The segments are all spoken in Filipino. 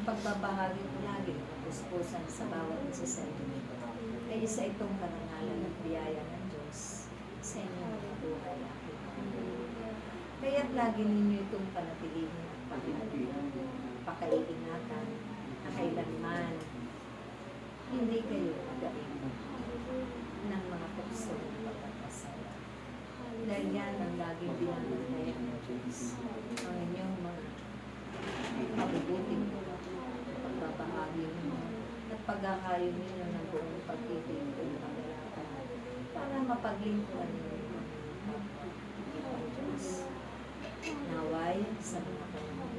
pagbabahagi ko lagi ng kapuspusan sa bawat isa sa inyo ay isa itong karangalan at biyaya ng Diyos sa inyong mga buhay aking kaya't lagi ninyo itong panatilihin at pakaiingatan na kailanman hindi kayo magaling ng mga tukso ng pagkakasala. Dahil yan ang laging binabantayan ng Diyos, ang inyong mga mabubuting pagbabahagi ninyo at paghahayo ninyo ng buong pag-ibig at paglalakad para mapaglingkuran ninyo ang Diyos. Naway sa mga panahon,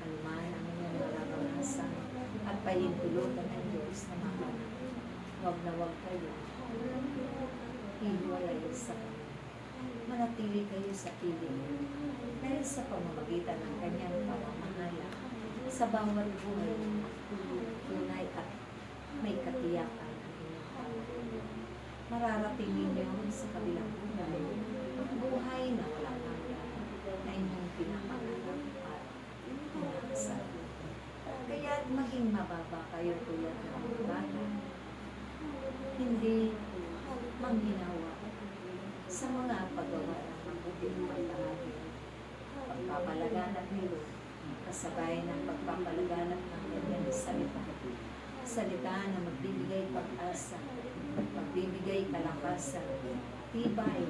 anuman ang inyong nararanasan at pahintulutan ng Diyos na mahanap. Huwag na huwag kayo hiwalay sa Kanya. Manatili kayo sa piling dahil sa pamamagitan ng Kanyang pamamahala sa bawat buhay, tunay at may katiyakan ang inyong pamamahala. Mararating ninyo sa kabilang buhay na walang hanggan na inyong pinapangarap at inaasal. Kaya't maging mababa kayo tulad ng mga bata, hindi mangginawa sa mga paggawa ng mabuting pagbahagi, pagpapalaganap nilo, kasabay ng pagpapalaganap ng kanyang salita na magbibigay pag-asa, magbibigay kalakasan, tibay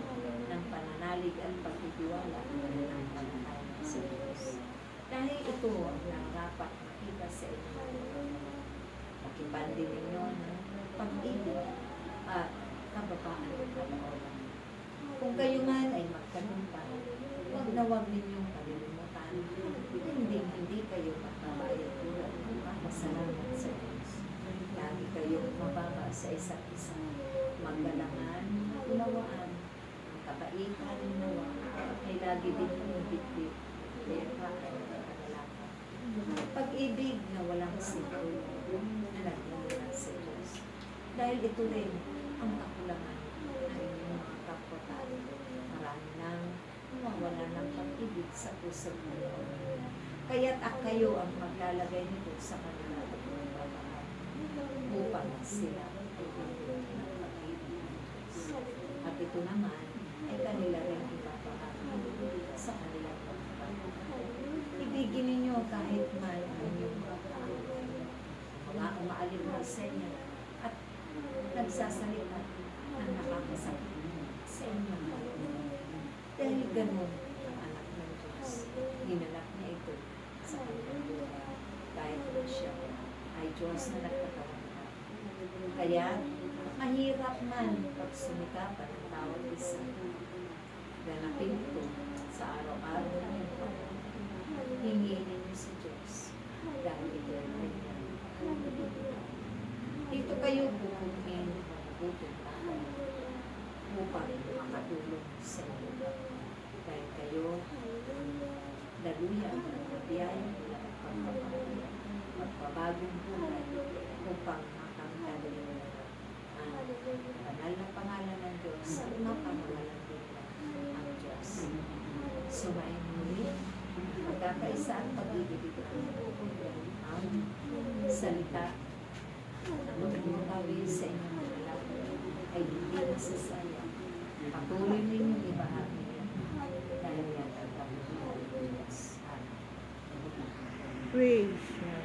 ng pananalig at pagtitiwala ng pananalig sa Diyos. Dahil ito ang narapat makita sa inyo. Pakipandin ninyo ng pag-ibig at kababaan ng kalooban. Kung kayo man ay magtagumpay, huwag na huwag ninyong kalilimutan. Hindi kayo magbabayad tulad ng pasalamat sa Diyos. Lagi kayong mababa sa isa't isa. Maggalangan, unawaan, ang kabaitan, nawa, ay lagi din yung bitbit. Pag-ibig na walang sipol na nagmumula sa Diyos. Dahil ito rin ang kakulangan ng inyong mga kapwa-tao. Marami nang nawawala ng pag-ibig sa puso ng kaya't kayo ang maglalagay nito sa kanila at magbabahagi upang sila ay bigyan ng pag-ibig ng Diyos. At ito naman ay kanila rin ibabahagi sa kanilang pagkakataon. Ibigin ninyo kahit man ang inyong mga umaalim sa inyo at nagsasalita ng nakakasakit sa inyong pagkakataon. Dahil ganun ang anak ng Diyos. Ginanap niya ito sa kanyang buhay. Dahil siya ay Diyos na nagkakaroon. Kaya mahirap man pagsumikapan ng tawag isa. Ganapin ito sa araw-araw ng inyong pagkakataon. Hingin ninyo si Diyos dahil ito ay kanyang dito kayo bukunin mabuting tayo upang makatulong sa inyo dahil kayo daluyan ng mabiyayang mula at pagpapahalaga magpabagong buhay upang makamtan ninyo ang banal na pangalan ng Diyos at mapamahalan din ang Diyos. Sumayin muli magkakaisa at pag-ibigay ang salita na magmutawi sa inyong mga ay hindi nasasayang. Patuloy ninyong ibahagi yan dahil yan ang Diyos. Praise God.